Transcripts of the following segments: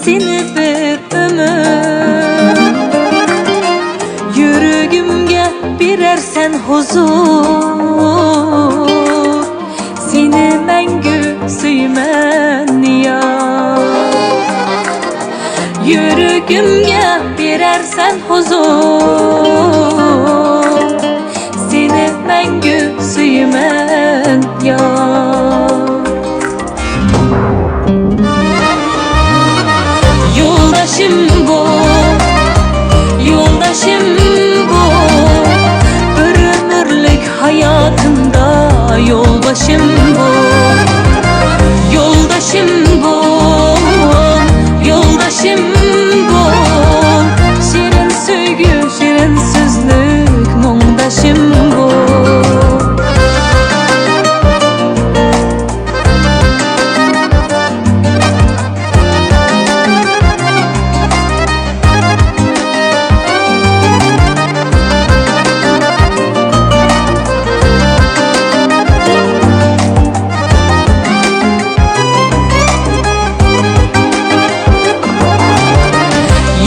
seni bir ömür. Yüreğimge birersen huzur, seni məngü suyman ya. Yüreğimge birersen huzur, seni məngü suyman ya. Yoldaşım bu, yoldaşım bu, bir ömürlük hayatımda yoldaşım bu. Yoldaşım bu, yoldaşım bu, şirin söygü, şirin sözlük, muңdaşım bu.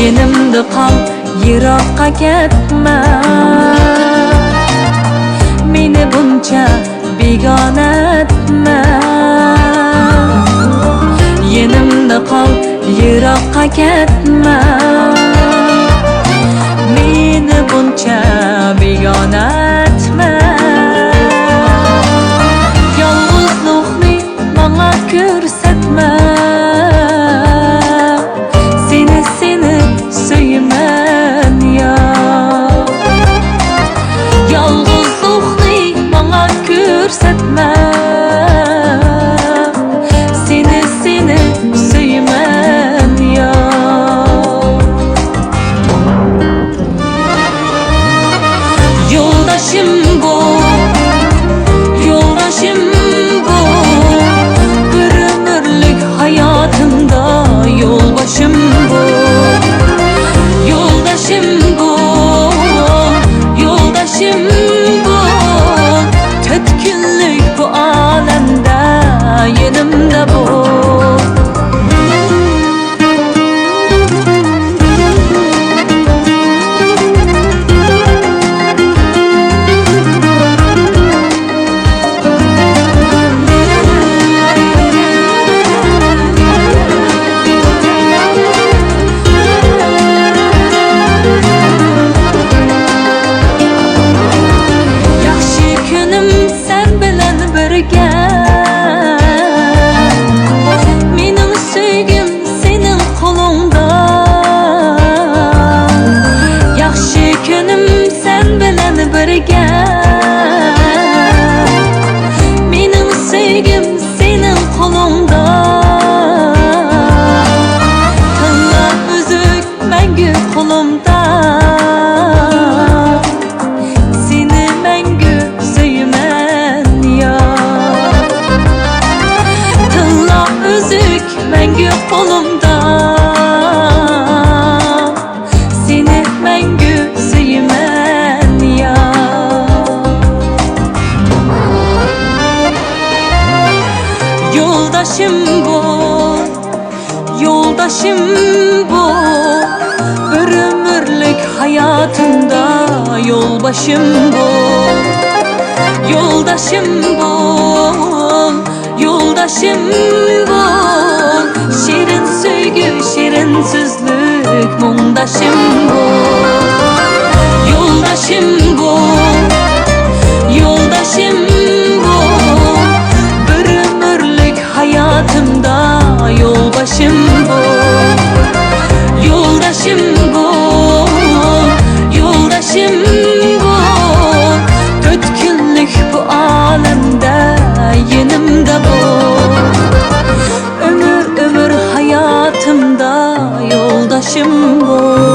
Yenimde kal, yiroqqa ketme, meni buncha begona etme. Yenimde kal, yiroqqa ketme, meni buncha begona etme. Yolg'izlikni menga ko'rsatma, seni suyman ya. Yolg'izlikni menga ko'rsatma, seni suyman ya. Yoldaşım bu, yoldaşım bu, bir ömürlük hayatımda yoldaşım bu. Yoldaşım bu, yoldaşım bu, 4 günlük bu alemde yanımda bu. Mening söygüm senin kolunda, yaxshi kunim sen bilan birga. Mening söygüm senin kolunda, tilla uzuk məngü qo'limda, seni məngü suyman ya. Özük məngü qo'limda, seni məngü suyman ya. Yoldaşım bu, yoldaşım bu, bir ömürlük hayatımda yolbaşım bu. Yoldaşım bu, yoldaşım bu, şirin söygü, şirin sözlük, muңdaşım bu. Yoldaşım bu, yoldaşım bu, bir ömürlük hayatımda yolbaşım bu. Yoldaşım bu, yoldaşım bu, 4 günlük bu alemde yanımda bu. Ömür ömür hayatımda yoldaşım bu.